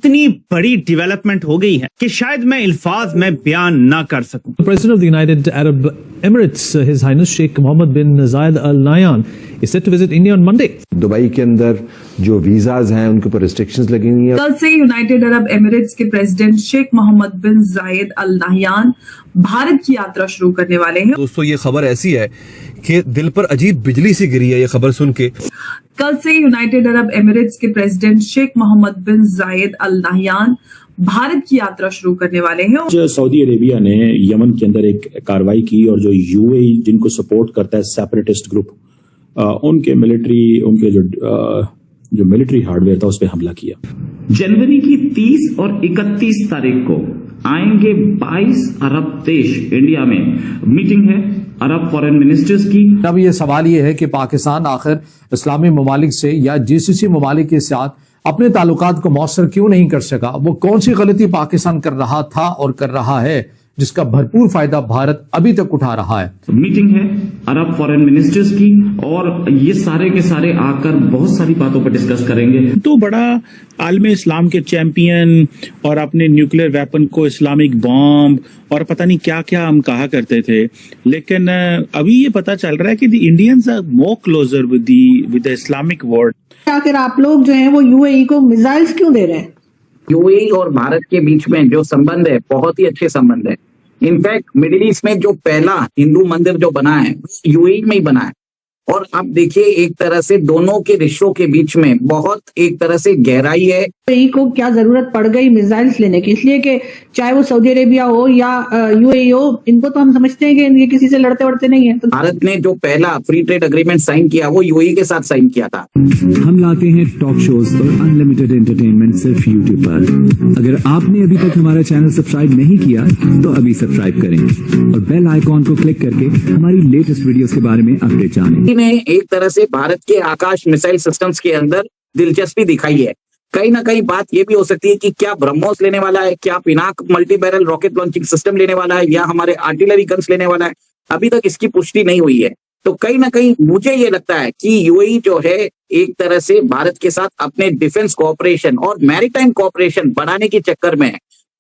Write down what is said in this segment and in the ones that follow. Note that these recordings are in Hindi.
इतनी बड़ी डेवलपमेंट हो गई है कि शायद मैं अल्फाज में बयान ना कर सकूं। The President of the United Arab Emirates, His Highness Sheikh Mohammed bin Zayed Al Nahyan, is set to visit India on Monday. Dubai के अंदर जो वीजाज हैं उनके ऊपर रिस्ट्रिक्शंस लगी हुई हैं। कल से यूनाइटेड अरब एमिरेट्स के प्रेसिडेंट शेख मोहम्मद बिन जायद अल नाहयान भारत की यात्रा शुरू करने वाले हैं। दोस्तों, ये खबर ऐसी है कि दिल पर अजीब बिजली सी गिरी है ये खबर सुन के। कल से यूनाइटेड अरब एमिरेट्स के प्रेसिडेंट शेख मोहम्मद बिन जायद अल नाहयान भारत की यात्रा शुरू करने वाले हैं। जो सऊदी अरेबिया ने यमन के अंदर एक कार्रवाई की और जो यूएई जिनको सपोर्ट करता है सेपरेटिस्ट ग्रुप, उनके जो मिलिट्री हार्डवेयर था उस पर हमला किया। जनवरी की 30 और 31 तारीख को आएंगे 22 अरब देश इंडिया में। मीटिंग है अरब फॉरेन मिनिस्टर्स की। अब ये सवाल ये है कि पाकिस्तान आखिर इस्लामी ममालिक से या जीसीसी ममालिक के साथ अपने ताल्लुकात को मौसर क्यों नहीं कर सका? वो कौन सी गलती पाकिस्तान कर रहा था और कर रहा है जिसका भरपूर फायदा भारत अभी तक उठा रहा है? मीटिंग है अरब फॉरेन मिनिस्टर्स की और ये सारे के सारे आकर बहुत सारी बातों पर डिस्कस करेंगे। तो बड़ा आलम इस्लाम के चैंपियन और अपने न्यूक्लियर वेपन को इस्लामिक बॉम्ब और पता नहीं क्या क्या हम कहा करते थे, लेकिन अभी ये पता चल रहा है कि the Indians are more closer with the Islamic world. आखिर आप लोग जो हैं वो यूएई को मिसाइल्स क्यों दे रहे हैं? यूएई और भारत के बीच में जो संबंध है बहुत ही अच्छे संबंध है। इनफैक्ट मिडिल ईस्ट में जो पहला हिंदू मंदिर जो बना है यूएई में ही बना है। और अब देखिए एक तरह से दोनों के रिश्तों के बीच में बहुत एक तरह से गहराई है। यूएई को क्या जरूरत पड़ गई मिसाइल्स लेने की? इसलिए कि चाहे वो सऊदी अरेबिया हो या यूएई हो, इनको तो हम समझते हैं कि ये किसी से लड़ते वड़ते नहीं है। तो भारत ने जो पहला फ्री ट्रेड एग्रीमेंट साइन किया वो यूएई के साथ साइन किया था। हम लाते हैं टॉक शोज और अनलिमिटेड एंटरटेनमेंट सिर्फ यूट्यूब पर। अगर आपने अभी तक हमारा चैनल सब्सक्राइब नहीं किया तो अभी सब्सक्राइब करें और बेल आइकॉन को क्लिक करके हमारी लेटेस्ट वीडियोस के बारे में अपडेट जानें। ने एक तरह से भारत के आकाश मिसाइल सिस्टम्स के अंदर दिलचस्पी दिखाई है। कहीं ना कहीं बात ये भी हो सकती है कि क्या ब्रह्मोस लेने वाला है, क्या Pinaka multi barrel rocket launching system लेने वाला है, या हमारे आर्टिलरी गन्स लेने वाला है। अभी तक इसकी पुष्टि नहीं हुई है। तो कहीं ना कहीं मुझे ये लगता है कि यूएई जो है एक तरह से भारत के साथ अपने डिफेंस कोऑपरेशन और मैरीटाइम कोऑपरेशन बढ़ाने के चक्कर में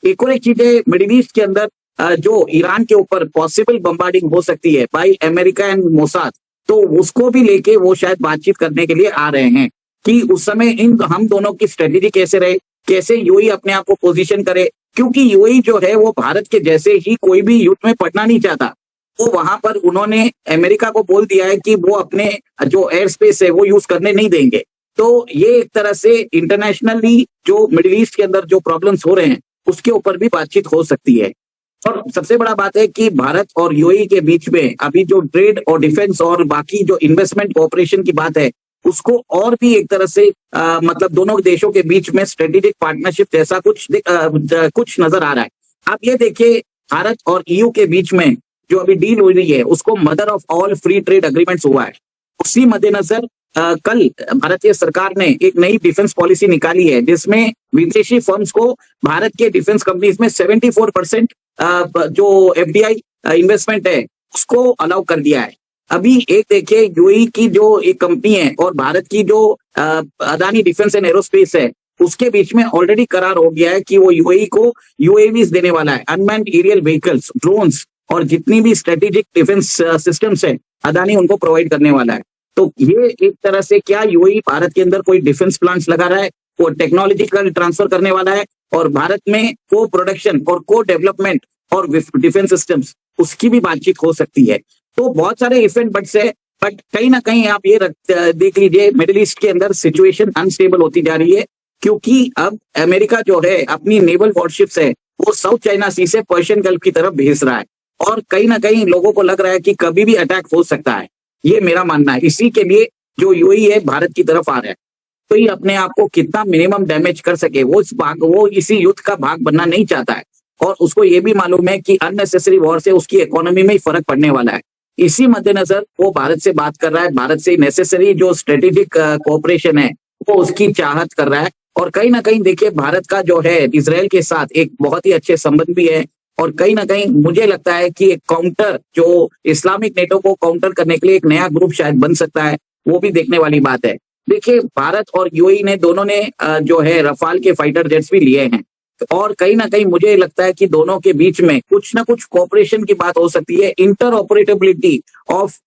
एक और एक चीज है। मिडिल ईस्ट के अंदर जो ईरान के ऊपर पॉसिबल बम्बार्डिंग हो सकती है बाई अमेरिका एंड मोसाद, तो उसको भी लेके वो शायद बातचीत करने के लिए आ रहे हैं कि उस समय हम दोनों की स्ट्रेटेजी कैसे रहे, कैसे यूएई अपने आप को पोजीशन करे। क्योंकि यूएई जो है वो भारत के जैसे ही कोई भी युद्ध में पड़ना नहीं चाहता। तो वहां पर उन्होंने अमेरिका को बोल दिया है कि वो अपने जो एयर स्पेस है वो यूज करने नहीं देंगे। तो ये एक तरह से इंटरनेशनली जो मिडिल ईस्ट के अंदर जो प्रॉब्लम्स हो रहे हैं उसके ऊपर भी बातचीत हो सकती है। और सबसे बड़ा बात है कि भारत और यूएई के बीच में अभी जो ट्रेड और डिफेंस और बाकी जो इन्वेस्टमेंट कोऑपरेशन की बात है उसको और भी एक तरह से मतलब दोनों देशों के बीच में स्ट्रेटेजिक पार्टनरशिप जैसा कुछ नजर आ रहा है। आप ये देखिए भारत और ईयू के बीच में जो अभी डील हो रही है उसको mother of all free trade agreements हुआ है। उसी मद्देनजर कल भारतीय सरकार ने एक नई डिफेंस पॉलिसी निकाली है जिसमें विदेशी फर्म्स को भारत के डिफेंस कंपनीज में 74% जो एफडीआई इन्वेस्टमेंट है उसको अलाउ कर दिया है। अभी एक देखिए यूएई की जो एक कंपनी है और भारत की जो अदानी डिफेंस एंड एरोस्पेस है उसके बीच में ऑलरेडी करार हो गया है कि वो यूएई को यूएवीज देने वाला है, अनमैन्ड एरियल व्हीकल्स, ड्रोन्स और जितनी भी स्ट्रेटेजिक डिफेंस सिस्टम्स है अदानी उनको प्रोवाइड करने वाला है। तो ये एक तरह से क्या यूएई भारत के अंदर कोई डिफेंस प्लांट्स लगा रहा है, वो टेक्नोलॉजी का ट्रांसफर करने वाला है और भारत में को प्रोडक्शन और को डेवलपमेंट और डिफेंस सिस्टम्स उसकी भी बातचीत हो सकती है। तो बहुत सारे इफेक्ट बट्स है, बट कहीं ना कहीं आप ये देख लीजिए मिडिल ईस्ट के अंदर सिचुएशन अनस्टेबल होती जा रही है क्योंकि अब अमेरिका जो है अपनी नेवल वॉरशिप्स है वो साउथ चाइना सी से पर्शियन गल्फ की तरफ भेज रहा है और कहीं ना कहीं लोगों को लग रहा है कि कभी भी अटैक हो सकता है। ये मेरा मानना है। इसी के लिए जो यूएई है भारत की तरफ आ रहा है तो ये अपने आप को कितना मिनिमम डैमेज कर सके वो इसी युद्ध का भाग बनना नहीं चाहता है और उसको ये भी मालूम है कि अननेसेसरी वॉर से उसकी इकोनॉमी में ही फर्क पड़ने वाला है। इसी मद्देनजर वो भारत से बात कर रहा है, भारत से नेसेसरी जो स्ट्रेटेजिक कोऑपरेशन है वो उसकी चाहत कर रहा है। और कहीं ना कहीं देखिए भारत का जो है इजराइल के साथ एक बहुत ही अच्छे संबंध भी है और कहीं ना कहीं मुझे लगता है कि एक काउंटर जो इस्लामिक नेटो को काउंटर करने के लिए एक नया ग्रुप शायद बन सकता है, वो भी देखने वाली बात है। देखिए, भारत और यूएई ने दोनों ने जो है रफाल के फाइटर जेट्स भी लिए हैं, और कहीं ना कहीं मुझे लगता है कि दोनों के बीच में कुछ ना कुछ कोऑपरेशन की बात हो सकती है। इंटर ऑपरेटेबिलिटी ऑफ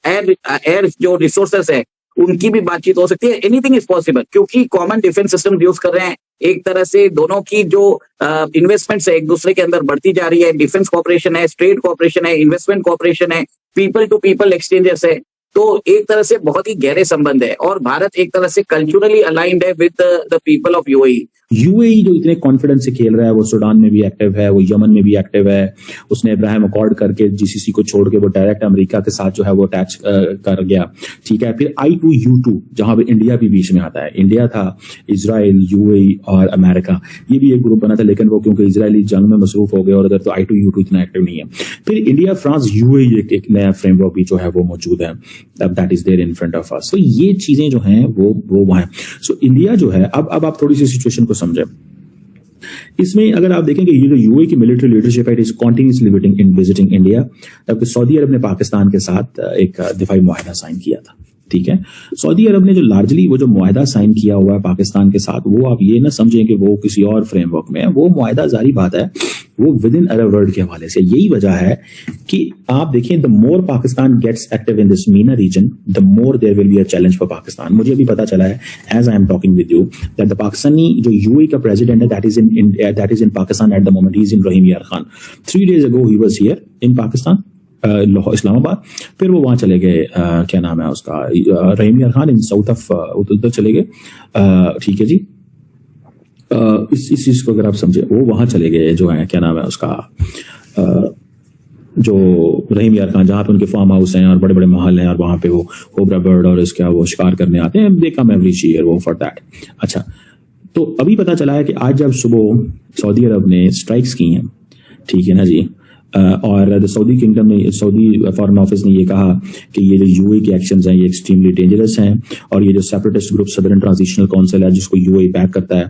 एयर जो रिसोर्सेस है उनकी भी बातचीत हो सकती है। एनीथिंग इज पॉसिबल, क्योंकि कॉमन डिफेंस सिस्टम यूज कर रहे हैं। एक तरह से दोनों की जो इन्वेस्टमेंट्स है एक दूसरे के अंदर बढ़ती जा रही है। डिफेंस कॉपरेशन है, ट्रेड कॉपरेशन है, इन्वेस्टमेंट कॉपरेशन है, पीपल टू पीपल एक्सचेंजेस है। तो एक तरह से बहुत ही गहरे संबंध है, और भारत एक तरह से कल्चरली अलाइंड है with the people of UAE. UAE जो इतने कॉन्फिडेंस से खेल रहा है, वो सूडान में भी एक्टिव है, वो यमन में भी एक्टिव है। उसने इब्राहिम अकॉर्ड करके जीसीसी को छोड़ के वो डायरेक्ट अमेरिका के साथ जो है वो अटैच कर गया, ठीक है। फिर I2U2 जहां पे इंडिया भी बीच में आता है, इंडिया था, इजराइल, यूएई और अमेरिका, ये भी एक ग्रुप बना था, लेकिन वो क्योंकि इजरायली जंग में मसरूफ हो गए और उधर तो I2U2 इतना एक्टिव नहीं है। फिर इंडिया, फ्रांस, यूएई एक नया फ्रेमवर्क भी जो है वो मौजूद है, that is there in front of us. तो ये चीजें जो हैं वो वहां है। सो इंडिया जो है, अब आप थोड़ी सी सिचुएशन को समझे। इसमें अगर आप देखेंगे ये जो यूएई की मिलिट्री लीडरशिप है, it is continuously visiting India. जबकि सऊदी अरब ने पाकिस्तान के साथ एक दिफाई मुआहदा साइन किया था, ठीक है। सऊदी अरब ने जो लार्जली वो जो मुआहदा साइन किया हुआ है पाकिस्तान के साथ, वो आप ये ना समझें कि वो किसी और फ्रेमवर्क में है। वो मुआहदा, जारी बात है, वो विद इन अरब वर्ल्ड के हवाले से। यही वजह है कि आप देखें, the more Pakistan gets active in this MENA region, the more there will be a challenge for Pakistan. मुझे अभी पता चला है, as I am talking with you, that the Pakistani जो यूएई का प्रेसिडेंट है, that is in Pakistan at the moment, he is in Rahim Yar Khan. 3 days ago he was here in Pakistan, Islamabad. फिर वो वहां चले गए, क्या नाम है उसका, रहीम यार खान इन साउथ ऑफ, उधर चले गए, ठीक है जी। इस चीज को अगर आप समझे, वो वहां चले गए, जो है क्या नाम है उसका, जो रहीम यार खान, जहाँ पे उनके फार्म हाउस हैं और बड़े बड़े महल हैं, और वहां पे वो कोबरा बर्ड और इसका वो शिकार करने आते हैं। दे कम एवरी ईयर वो फॉर दैट। अच्छा, तो अभी पता चला है कि आज जब सुबह सऊदी अरब ने स्ट्राइक्स की हैं, ठीक है ना जी, और द सऊदी किंगडम ने, सऊदी फॉरेन ऑफिस ने ये कहा कि ये जो यूएई के एक्शंस हैं ये एक्सट्रीमली डेंजरस हैं, और ये जो separatist group southern transitional council है जिसको यूएई बैक करता है,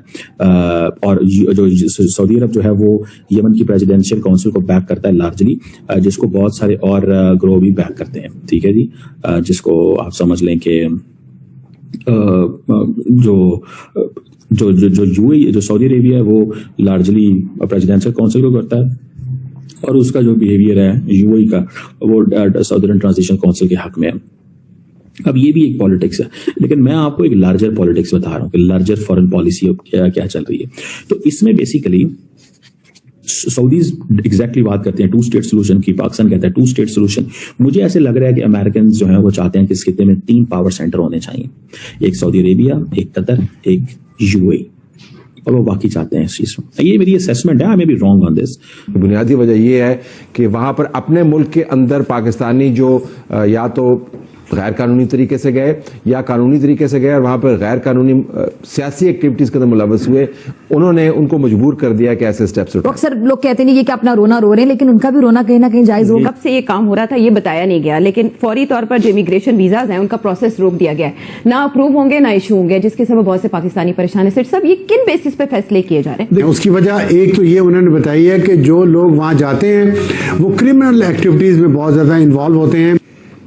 और जो सऊदी अरब जो है वो यमन की प्रेसिडेंशियल काउंसिल को बैक करता है लार्जली, जिसको बहुत सारे और ग्रोह भी बैक करते हैं, ठीक है जी। जिसको आप समझ लें कि जो यूएई, जो सऊदी अरेबिया है, वो लार्जली प्रेसिडेंशियल काउंसिल को करता है, और उसका जो बिहेवियर है यूएई का, वो सदर्न ट्रांजिशन काउंसिल के हक में है। अब ये भी एक पॉलिटिक्स है, लेकिन मैं आपको एक लार्जर पॉलिटिक्स बता रहा हूँ कि लार्जर फॉरेन पॉलिसी क्या चल रही है। तो इसमें बेसिकली सऊदीज एग्जैक्टली बात करते हैं 2 स्टेट सोल्यूशन की, पाकिस्तान कहता है 2 स्टेट सोल्यूशन। मुझे ऐसे लग रहा है कि अमेरिकन जो है वो चाहते हैं कि इस खिते में 3 पावर सेंटर होने चाहिए, एक सऊदी अरेबिया, एक कतर, एक यूएई, और वो बाकी चाहते हैं इस चीज में। ये मेरी असेसमेंट है, I may be wrong on this. बुनियादी वजह ये है कि वहां पर अपने मुल्क के अंदर पाकिस्तानी जो या तो गैर कानूनी तरीके से गए या कानूनी तरीके से गए, और वहां पर गैर कानूनी सियासी एक्टिविटीज के अंदर मुलव्वस हुए, उन्होंने उनको मजबूर कर दिया कि ऐसे स्टेप्स उठाएं। अक्सर लोग कहते नहीं ये कि अपना रोना रो रहे हैं, लेकिन उनका भी रोना कहीं ना कहीं जायज होगा। कब से ये काम हो रहा था ये बताया नहीं गया, लेकिन फौरी तौर पर जो इमिग्रेशन वीजाज हैं उनका प्रोसेस रोक दिया गया है, ना अप्रूव होंगे ना इशू होंगे, जिसके सबब बहुत से पाकिस्तानी परेशान है। सिर्फ सब ये किन बेसिस पे फैसले किए जा रहे हैं? उसकी वजह एक तो ये उन्होंने बताई है कि जो लोग वहां जाते हैं वो क्रिमिनल एक्टिविटीज में बहुत ज्यादा इन्वॉल्व होते हैं।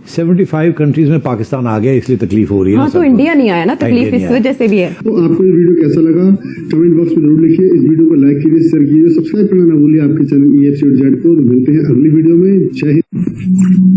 75 कंट्रीज में पाकिस्तान आ गया, इसलिए तकलीफ हो रही है। हाँ, तो इंडिया नहीं आया ना, तकलीफ इस वजह से भी है। तो आपको ये वीडियो कैसा लगा कमेंट बॉक्स में जरूर लिखिए। इस वीडियो को लाइक कीजिए, शेयर कीजिए, सब्सक्राइब करना ना भूलिए आपके चैनल EFC को। मिलते हैं अगली वीडियो में। जय हिंद।